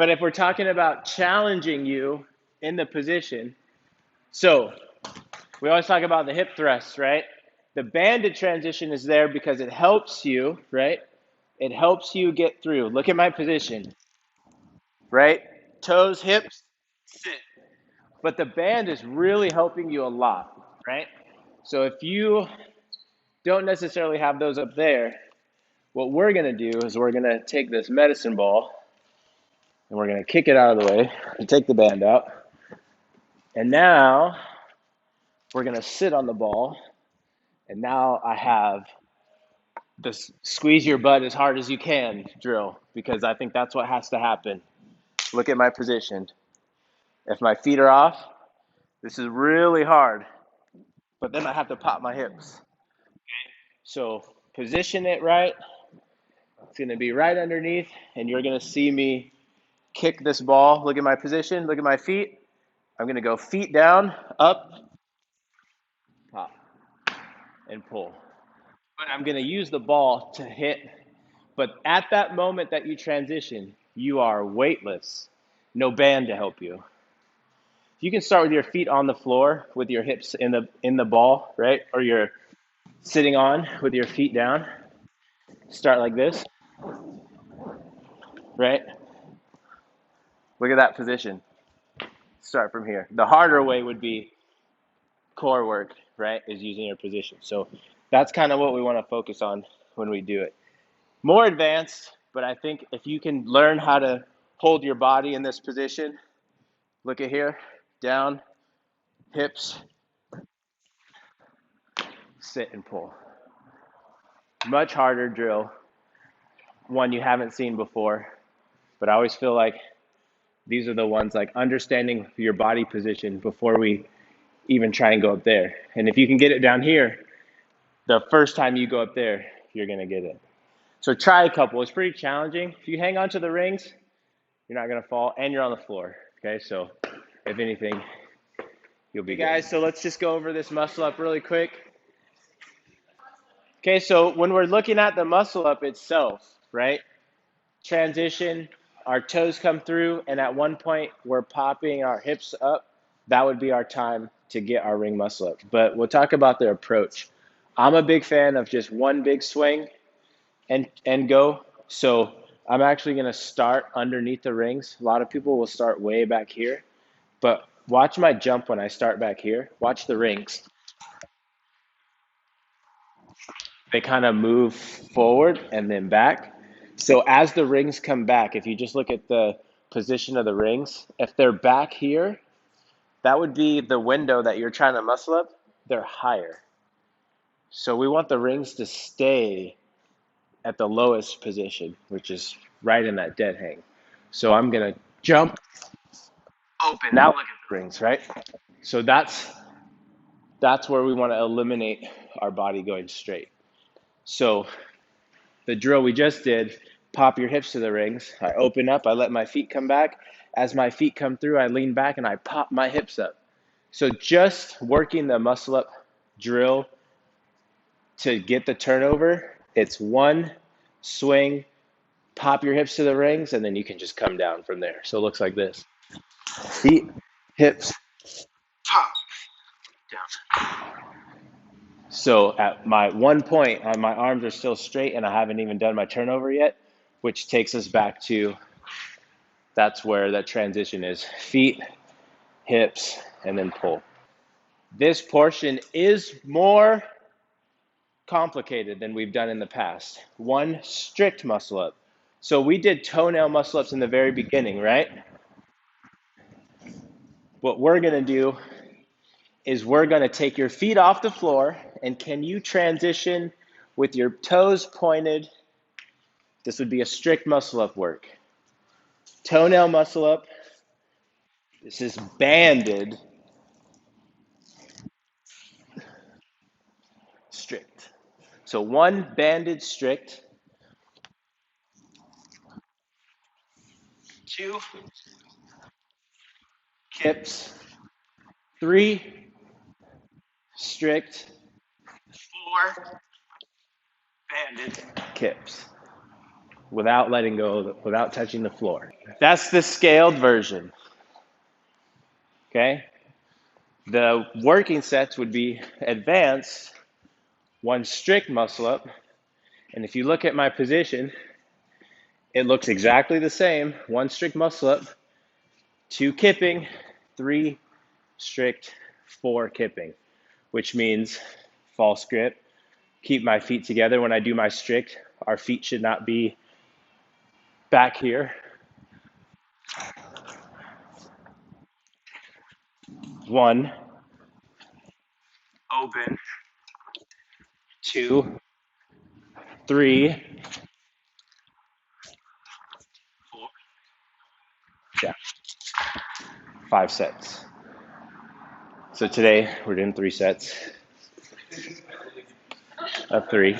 But if we're talking about challenging you in the position, so we always talk about the hip thrust, right? The banded transition is there because it helps you, right? It helps you get through. Look at my position, right? Toes, hips, sit. But the band is really helping you a lot, right? So if you don't necessarily have those up there, what we're going to do is we're going to take this medicine ball and we're going to kick it out of the way and take the band out. And now we're going to sit on the ball. And now I have this squeeze your butt as hard as you can drill, because I think that's what has to happen. Look at my position. If my feet are off, this is really hard, but then I have to pop my hips. So position it right. It's going to be right underneath, and you're going to see me kick this ball. Look at my position. Look at my feet. I'm going to go feet down, up, pop, and pull. But I'm going to use the ball to hit. But at that moment that you transition, you are weightless. No band to help you. You can start with your feet on the floor with your hips in the ball, right? Or you're sitting on with your feet down. Start like this, right? Look at that position. Start from here. The harder way would be core work, right? Is using your position. So that's kind of what we want to focus on when we do it. More advanced, but I think if you can learn how to hold your body in this position, look at here, down, hips, sit and pull. Much harder drill, one you haven't seen before, but I always feel like these are the ones, like understanding your body position before we even try and go up there. And if you can get it down here, the first time you go up there, you're going to get it. So try a couple. It's pretty challenging. If you hang on to the rings, you're not going to fall, and you're on the floor. Okay, so if anything, you'll be good. Guys, so let's just go over this muscle up really quick. Okay, so when we're looking at the muscle up itself, right? Transition, our toes come through, and at one point we're popping our hips up. That would be our time to get our ring muscle up. But we'll talk about the approach. I'm a big fan of just one big swing and go. So I'm actually going to start underneath the rings. A lot of people will start way back here, but watch my jump when I start back here. Watch the rings. They kind of move forward and then back. So as the rings come back, if you just look at the position of the rings, if they're back here, that would be the window that you're trying to muscle up. They're higher. So we want the rings to stay at the lowest position, which is right in that dead hang. So I'm going to jump, open. Now look at the rings, right? So that's where we want to eliminate our body going straight. So the drill we just did, pop your hips to the rings. I open up, I let my feet come back. As my feet come through, I lean back and I pop my hips up. So just working the muscle up drill to get the turnover, it's one swing, pop your hips to the rings, and then you can just come down from there. So it looks like this. Feet, hips, pop, down. So at my one point, my arms are still straight and I haven't even done my turnover yet, which takes us back to that's where that transition is. Feet, hips, and then pull. This portion is more complicated than we've done in the past. One strict muscle up. So we did toenail muscle ups in the very beginning, right? What we're going to do is we're going to take your feet off the floor, and can you transition with your toes pointed? This would be a strict muscle up work. Toenail muscle up. This is banded, strict. So one banded strict, two kips, three strict, four banded kips. without letting go, without touching the floor. That's the scaled version, okay? The working sets would be advanced, one strict muscle up, and if you look at my position, it looks exactly the same. One strict muscle up, two kipping, three strict, four kipping, which means false grip. Keep my feet together when I do my strict. Our feet should not be back here. One, open, two, three, four, yeah, 5 sets. So today we're doing 3 sets of 3.